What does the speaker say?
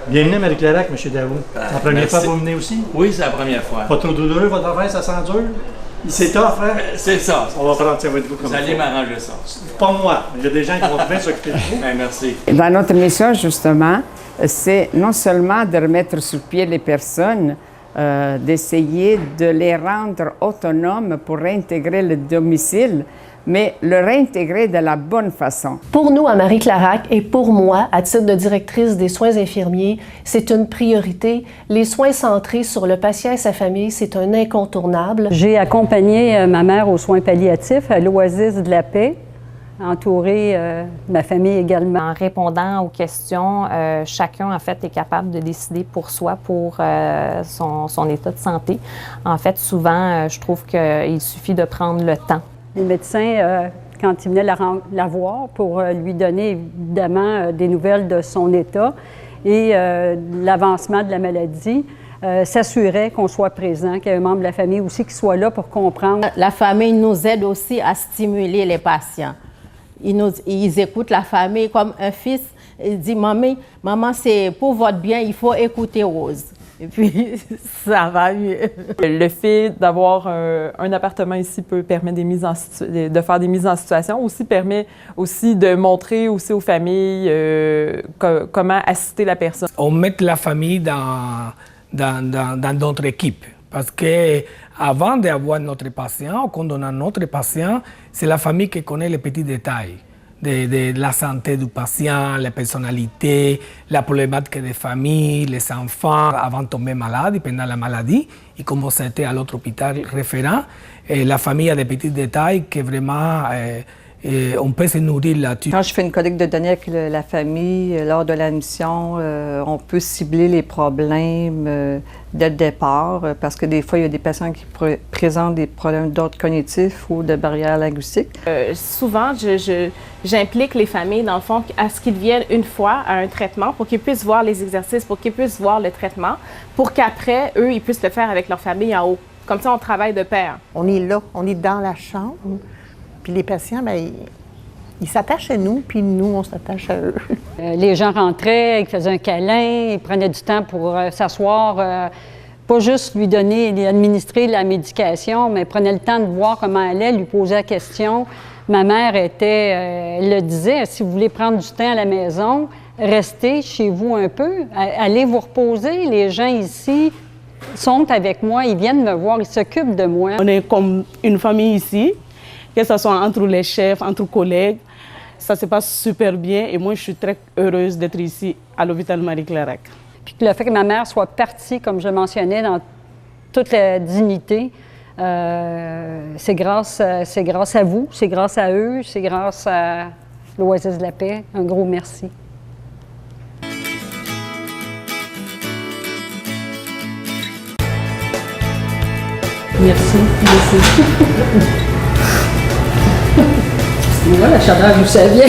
Bienvenue à Marie-Clarac, M. Daou. La première fois que vous venez aussi? Oui, c'est la première fois. Pas trop douloureux, votre affaire, ça sent dur? C'est tough, hein? C'est ça. On va prendre ça avec vous comme Vous allez m'arranger ça. Pas moi. Il y a des gens qui vont bien s'occuper de vous. Ben, merci. Dans notre mission, justement, c'est non seulement de remettre sur pied les personnes, d'essayer de les rendre autonomes pour réintégrer le domicile, mais le réintégrer de la bonne façon. Pour nous, à Marie-Clarac, et pour moi, à titre de directrice des soins infirmiers, c'est une priorité. Les soins centrés sur le patient et sa famille, c'est un incontournable. J'ai accompagné ma mère aux soins palliatifs à l'Oasis de la Paix, entourée de ma famille également. En répondant aux questions, chacun, en fait, est capable de décider pour soi, pour son état de santé. En fait, souvent, je trouve qu'il suffit de prendre le temps. Les médecins, quand ils venaient la voir pour lui donner évidemment des nouvelles de son état et l'avancement de la maladie, s'assuraient qu'on soit présent, qu'il y ait un membre de la famille aussi qui soit là pour comprendre. La famille nous aide aussi à stimuler les patients. Ils écoutent la famille comme un fils. Il dit, maman, c'est pour votre bien, il faut écouter Rose. Et puis, ça va mieux. Le fait d'avoir un appartement ici peut permettre de faire des mises en situation, aussi permet aussi de montrer aussi aux familles comment assister la personne. On met la famille dans notre équipe parce qu'avant d'avoir notre patient, quand on a notre patient, c'est la famille qui connaît les petits détails. De la santé du patient, la personnalité, la problématique des familles, les enfants avant de tomber malade et pendant la maladie. Et comme c'était à l'autre hôpital référent, la famille a des petits détails que vraiment on peut se nourrir là-dessus. Quand je fais une collecte de données avec la famille, lors de la mission, on peut cibler les problèmes dès le départ, parce que des fois, il y a des patients qui présentent des problèmes d'ordre cognitif ou de barrière linguistique. Souvent, j'implique les familles, dans le fond, à ce qu'ils viennent une fois à un traitement pour qu'ils puissent voir les exercices, pour qu'ils puissent voir le traitement, pour qu'après, eux, ils puissent le faire avec leur famille en haut. Comme ça, on travaille de pair. On est là, on est dans la chambre. Puis les patients, bien, ils s'attachent à nous, puis nous, on s'attache à eux. Les gens rentraient, ils faisaient un câlin, ils prenaient du temps pour s'asseoir, pas juste lui donner, lui administrer la médication, mais prenaient le temps de voir comment elle allait, lui poser la question. Ma mère elle le disait, si vous voulez prendre du temps à la maison, restez chez vous un peu, allez vous reposer. Les gens ici sont avec moi, ils viennent me voir, ils s'occupent de moi. On est comme une famille ici. Que ce soit entre les chefs, entre collègues, ça se passe super bien et moi je suis très heureuse d'être ici à l'hôpital Marie-Clarac. Puis le fait que ma mère soit partie, comme je le mentionnais, dans toute la dignité, c'est grâce à vous, c'est grâce à eux, c'est grâce à l'Oasis de la Paix. Un gros merci. Merci. Merci. Voilà, la chaleur, vous saviez.